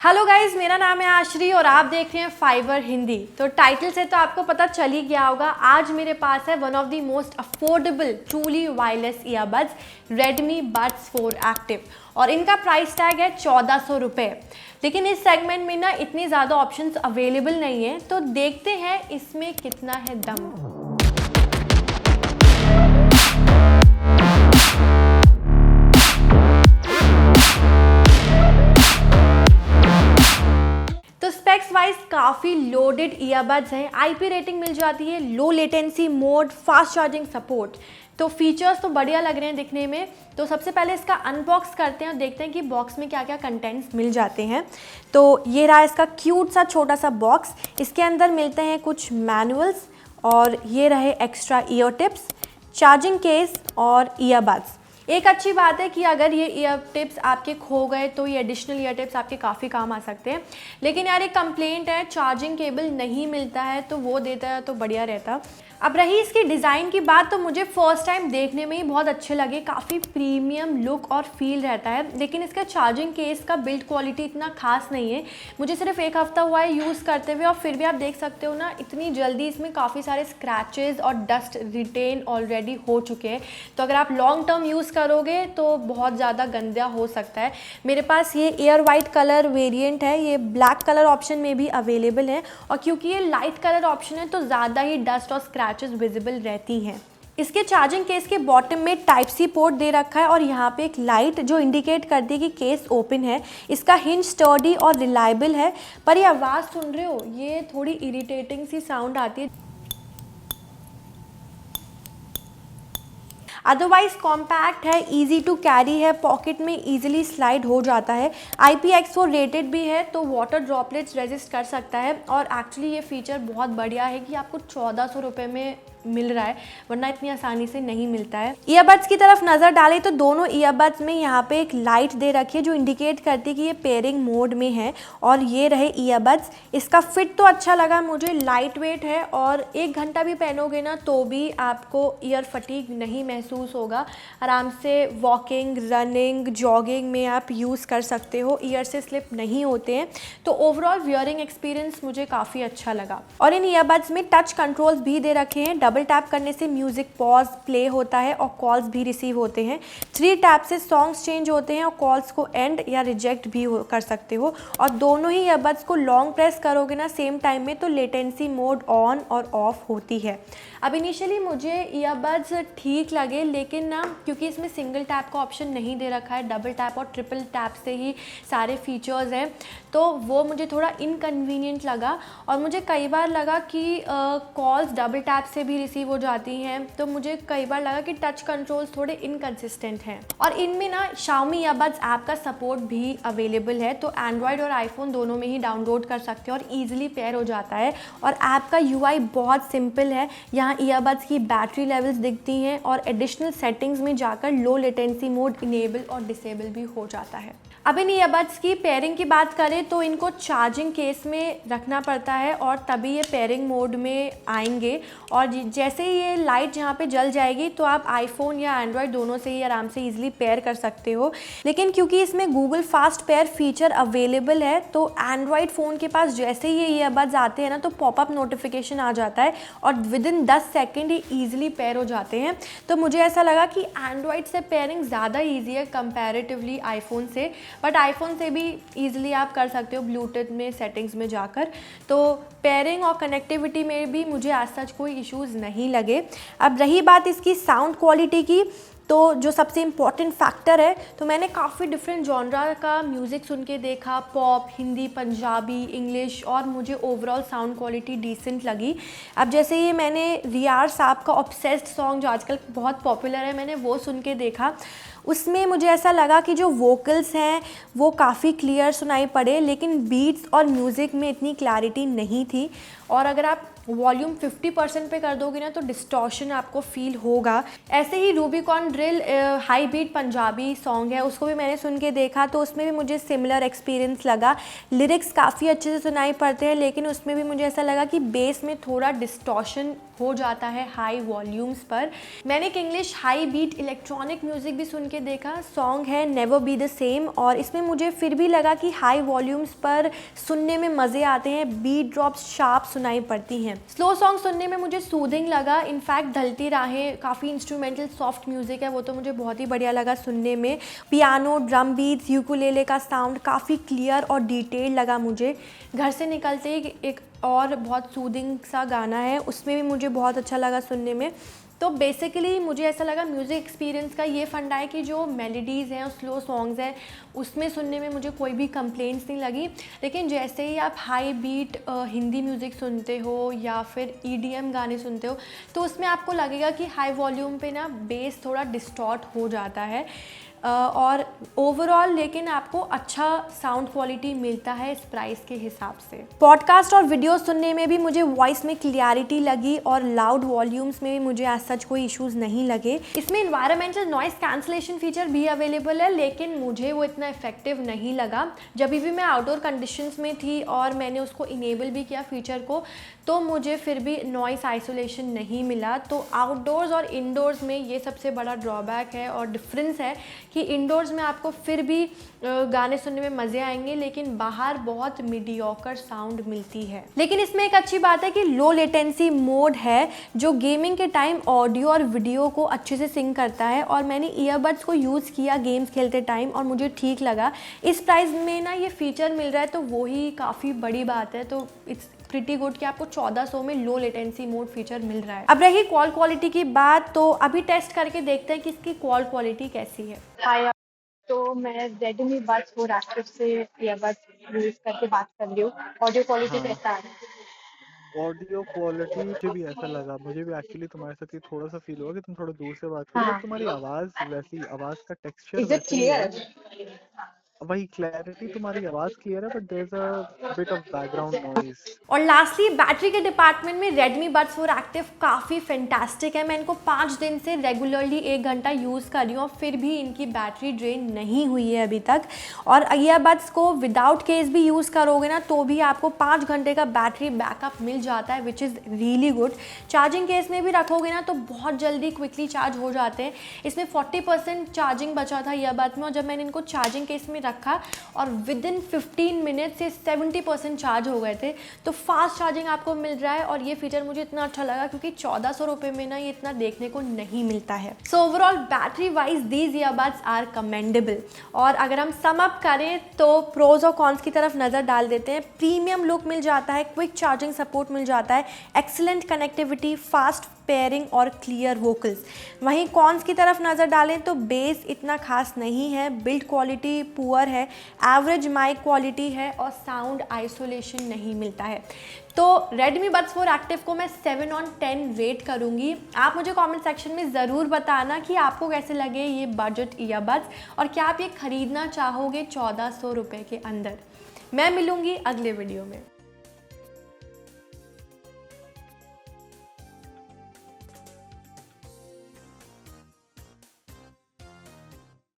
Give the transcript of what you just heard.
Hello guys, मेरा नाम है आश्री और आप देख रहे हैं फाइबर हिंदी। तो टाइटल से तो आपको पता चल ही गया होगा। आज मेरे पास है one of the most affordable truly wireless earbuds Redmi Buds 4 active और इनका प्राइस टैग है 1400 रुपये। लेकिन इस सेगमेंट में ना इतनी ज़्यादा ऑप्शंस अवेलेबल नहीं है, तो देखते हैं इसमें कितना है दम। स्पेक्स वाइज काफ़ी लोडेड ईयरबड्स हैं। आईपी रेटिंग मिल जाती है, low latency mode, fast charging support. तो फीचर्स तो बढ़िया लग रहे हैं दिखने में। तो सबसे पहले इसका अनबॉक्स करते हैं और देखते हैं कि बॉक्स में क्या क्या कंटेंट्स मिल जाते हैं। तो ये रहा इसका क्यूट सा छोटा सा बॉक्स। इसके अंदर मिलते हैं कुछ मैनुअल्स और ये रहे extra year tips, charging case और ईयरबड्स। एक अच्छी बात है कि अगर ये ईयर टिप्स आपके खो गए तो ये एडिशनल ईयर टिप्स आपके काफ़ी काम आ सकते हैं। लेकिन यार एक कंप्लेंट है, चार्जिंग केबल नहीं मिलता है, तो वो देता है तो बढ़िया रहता। अब रही इसकी डिज़ाइन की बात, तो मुझे फर्स्ट टाइम देखने में ही बहुत अच्छे लगे। काफ़ी प्रीमियम लुक और फील रहता है। लेकिन इसका चार्जिंग केस का बिल्ड क्वालिटी इतना खास नहीं है। मुझे सिर्फ एक हफ़्ता हुआ है यूज़ करते हुए और फिर भी आप देख सकते हो ना, इतनी जल्दी इसमें काफ़ी सारे स्क्रैचेस और डस्ट रिटेन ऑलरेडी हो चुके हैं। तो अगर आप लॉन्ग टर्म यूज़ करोगे तो बहुत ज़्यादा गंदा हो सकता है। मेरे पास ये एयर वाइट कलर वेरिएंट है, ये ब्लैक कलर ऑप्शन में भी अवेलेबल है। और क्योंकि ये लाइट कलर ऑप्शन है तो ज़्यादा ही डस्ट और स्क्रैचेस विजिबल रहती हैं। इसके चार्जिंग केस के बॉटम में टाइप सी पोर्ट दे रखा है और यहाँ पे एक लाइट जो इंडिकेट करती है कि केस ओपन है। इसका हिंज स्टर्डी और रिलायबल है। पर ये आवाज़ सुन रहे हो, ये थोड़ी इरिटेटिंग सी साउंड आती है। अदरवाइज कॉम्पैक्ट है, इजी टू कैरी है, पॉकेट में इजीली स्लाइड हो जाता है। IPX4 रेटेड भी है तो वाटर ड्रॉपलेट्स रेजिस्ट कर सकता है। और एक्चुअली ये फीचर बहुत बढ़िया है कि आपको 1400 रुपये में मिल रहा है, वरना इतनी आसानी से नहीं मिलता है। ईयरबड्स की तरफ नज़र डालें तो दोनों ईयरबड्स में यहाँ पे एक लाइट दे रखी है जो इंडिकेट करती है कि ये पेयरिंग मोड में है। और ये रहे ईयरबड्स। इसका फिट तो अच्छा लगा मुझे, लाइट वेट है और 1 घंटा भी पहनोगे ना तो भी आपको ईयर फटीग नहीं महसूस होगा। आराम से वॉकिंग, रनिंग, जॉगिंग में आप यूज़ कर सकते हो, ईयर से स्लिप नहीं होते हैं। तो ओवरऑल वियरिंग एक्सपीरियंस मुझे काफ़ी अच्छा लगा। और इन ईयरबड्स में टच कंट्रोल्स भी दे रखे हैं। डबल टैप करने से म्यूजिक पॉज प्ले होता है और कॉल्स भी रिसीव होते हैं। 3 टैप से सॉन्ग्स चेंज होते हैं और कॉल्स को एंड या रिजेक्ट भी कर सकते हो। और दोनों ही ईयरबड्स को लॉन्ग प्रेस करोगे ना सेम टाइम में तो लेटेंसी मोड ऑन और ऑफ होती है। अब इनिशियली मुझे ईयरबड्स ठीक लगे, लेकिन ना क्योंकि इसमें सिंगल टैप का ऑप्शन नहीं दे रखा है, डबल टैप और ट्रिपल टैप से ही सारे फीचर्स हैं, तो वो मुझे थोड़ा इनकन्वीनियंट लगा। और मुझे कई बार लगा कि कॉल्स डबल टैप से भी रिसीव हो जाती हैं, तो मुझे कई बार लगा कि टच कंट्रोल्स थोड़े इनकन्सिस्टेंट हैं। और इनमें ना Xiaomi ईयरबड्स ऐप का सपोर्ट भी अवेलेबल है, तो एंड्रॉयड और आईफोन दोनों में ही डाउनलोड कर सकते हो और ईजिली पेयर हो जाता है। और ऐप का UI बहुत सिंपल है। यहाँ ईयरबड्स की बैटरी लेवल्स दिखती हैं और एडिशनल सेटिंग्स में जाकर लो लेटेंसी मोड इनेबल और डिसेबल भी हो जाता है। अब इन ईयरबड्स की पेयरिंग की बात करें तो इनको चार्जिंग केस में रखना पड़ता है और तभी ये पेयरिंग मोड में आएंगे। और जैसे ही ये लाइट यहाँ पे जल जाएगी तो आप आईफोन या एंड्रॉयड दोनों से ही आराम से इजीली पेयर कर सकते हो। लेकिन क्योंकि इसमें Google fast pair feature available है तो एंड्रॉयड फ़ोन के पास जैसे ही ये ईयरबड्स आते हैं ना तो पॉपअप नोटिफिकेशन आ जाता है और विदिन 10 सेकेंड ही ईजिली पेयर हो जाते हैं। तो मुझे ऐसा लगा कि एंड्रॉयड से पेयरिंग ज़्यादा ईजी है कंपैरेटिवली आईफोन से, बट आईफोन से भी ईजिली आप कर सकते हो ब्लूटूथ में सेटिंग्स में जाकर। तो पेयरिंग और कनेक्टिविटी में भी मुझे आज सच कोई इश्यूज़ नहीं लगे। अब रही बात इसकी साउंड क्वालिटी की, तो जो सबसे इम्पॉर्टेंट फैक्टर है, तो मैंने काफ़ी डिफरेंट जॉनरा का म्यूज़िक सुन के देखा, पॉप, हिंदी, पंजाबी, इंग्लिश, और मुझे ओवरऑल साउंड क्वालिटी डिसेंट लगी। अब जैसे ये मैंने रियार साहब का ऑब्सेस्ड सॉन्ग जो आजकल बहुत पॉपुलर है, मैंने वो सुन के देखा। उसमें मुझे ऐसा लगा कि जो वोकल्स हैं वो काफ़ी क्लियर सुनाई पड़े, लेकिन बीट्स और म्यूज़िक में इतनी क्लैरिटी नहीं थी। और अगर आप वॉल्यूम 50% पे कर दोगे ना तो डिस्टॉर्शन आपको फील होगा। ऐसे ही Rubicon drill high beat Punjabi song है, उसको भी मैंने सुन के देखा तो उसमें भी मुझे सिमिलर एक्सपीरियंस लगा। लिरिक्स काफ़ी अच्छे से सुनाई पड़ते हैं, लेकिन उसमें भी मुझे ऐसा लगा कि बेस में थोड़ा डिस्टॉर्शन हो जाता है हाई वॉल्यूम्स पर। मैंने एक English high beat electronic music भी सुन के देखा, सॉन्ग है नेवर बी द सेम, और इसमें मुझे फिर भी लगा कि हाई वॉल्यूम्स पर सुनने में मज़े आते हैं, बीट ड्रॉप्स शार्प सुनाई पड़ती हैं। स्लो सॉन्ग सुनने में मुझे सूदिंग लगा। इनफैक्ट ढलती राहें काफ़ी इंस्ट्रूमेंटल सॉफ्ट म्यूज़िक है, वो तो मुझे बहुत ही बढ़िया लगा सुनने में। पियानो, ड्रम बीट्स, यूकुलेले का साउंड काफ़ी क्लियर और डिटेल लगा मुझे। घर से निकलते ही एक और बहुत सूदिंग सा गाना है, उसमें भी मुझे बहुत अच्छा लगा सुनने में। तो बेसिकली मुझे ऐसा लगा म्यूज़िक एक्सपीरियंस का ये फंडा है कि जो मेलोडीज़ हैं और स्लो सॉन्ग्स हैं उसमें सुनने में मुझे कोई भी कंप्लेंट्स नहीं लगी। लेकिन जैसे ही आप हाई बीट हिंदी म्यूज़िक सुनते हो या फिर EDM गाने सुनते हो तो उसमें आपको लगेगा कि हाई वॉल्यूम पे ना बेस थोड़ा डिस्टॉर्ट हो जाता है, और ओवरऑल लेकिन आपको अच्छा साउंड क्वालिटी मिलता है इस प्राइस के हिसाब से। पॉडकास्ट और वीडियो सुनने में भी मुझे वॉइस में क्लियरिटी लगी और लाउड वॉल्यूम्स में भी मुझे आज सच कोई इश्यूज़ नहीं लगे। इसमें इन्वायरमेंटल नॉइस कैंसलेशन फीचर भी अवेलेबल है, लेकिन मुझे वो इतना इफेक्टिव नहीं लगा। जब भी मैं आउटडोर कंडीशंस में थी और मैंने उसको इनेबल भी किया फीचर को, तो मुझे फिर भी नॉइस आइसोलेशन नहीं मिला। तो आउटडोर्स और इंडोर्स में ये सबसे बड़ा ड्रॉबैक है और डिफरेंस है कि इंडोर्स में आपको फिर भी गाने सुनने में मज़े आएंगे, लेकिन बाहर बहुत मीडियोकर साउंड मिलती है। लेकिन इसमें एक अच्छी बात है कि लो लेटेंसी मोड है जो गेमिंग के टाइम ऑडियो और वीडियो को अच्छे से सिंक करता है, और मैंने ईयरबड्स को यूज़ किया गेम्स खेलते टाइम और मुझे ठीक लगा। इस प्राइस में ना ये फीचर मिल रहा है तो वही काफ़ी बड़ी बात है। तो इट्स प्रिटी गुड कि आपको 1400 में लो लेटेंसी मोड फीचर मिल रहा है। अब रही कॉल क्वालिटी की बात, तो अभी टेस्ट करके देखते हैं कि इसकी कॉल क्वालिटी कैसी है। हाय, तो मैं Redmi Buds 4 Active से ईयरबड्स यूज़ करके बात कर रही हूँ। ऑडियो क्वालिटी हाँ, कैसा आ रहा है? ऑडियो क्वालिटी मुझे भी ऐसा लगा। मुझे भी एक्चुअली तुम्हारे साथ ये थोड़ा-सा फ़ील हुआ कि तुम थोड़ा दूर से बात कर रही हो, बट हाँ। तुम्हारी आवाज़ का टेक्सचर इज़ इट वैसे ही है। क्लियर? वही क्लैरिटी, तुम्हारी आवाज़ क्लियर है, but there is a bit of background noise. और लास्टली बैटरी के डिपार्टमेंट में Redmi Buds 4 Active काफ़ी फैंटास्टिक है। मैं इनको 5 दिन से रेगुलरली 1 घंटा यूज़ कर रही हूँ और फिर भी इनकी बैटरी ड्रेन नहीं हुई है अभी तक। और ईयरबड्स को विदाउट केस भी यूज़ करोगे ना तो भी आपको 5 घंटे का बैटरी बैकअप मिल जाता है, which is really good. Charging case में भी रखोगे ना तो बहुत जल्दी क्विकली चार्ज हो जाते हैं। इसमें 40% चार्जिंग बचा था ईयरबड्स में, और जब मैंने इनको चार्जिंग केस में रखा और विद इन 15 मिनट से 70% चार्ज हो गए थे। तो फास्ट चार्जिंग आपको मिल रहा है, और ये फीचर मुझे इतना अच्छा लगा क्योंकि 1400 रुपये में ना ये इतना देखने को नहीं मिलता है। So overall battery wise these earbuds are commendable. और अगर हम सम अप करें तो प्रोज और कॉन्स की तरफ नज़र डाल देते हैं। प्रीमियम लुक मिल जाता है, क्विक चार्जिंग सपोर्ट मिल जाता है, एक्सीलेंट कनेक्टिविटी, फास्ट पेयरिंग और क्लियर वोकल्स। वहीं कॉन्स की तरफ नज़र डालें तो बेस इतना खास नहीं है, बिल्ड क्वालिटी पुअर है, एवरेज माइक क्वालिटी है और साउंड आइसोलेशन नहीं मिलता है। तो Redmi Buds 4 Active को मैं 7/10 रेट करूँगी। आप मुझे कमेंट सेक्शन में ज़रूर बताना कि आपको कैसे लगे ये बजट ईयरबड्स, और क्या आप ये ख़रीदना चाहोगे 1400 रुपये के अंदर। मैं मिलूँगी अगले वीडियो में।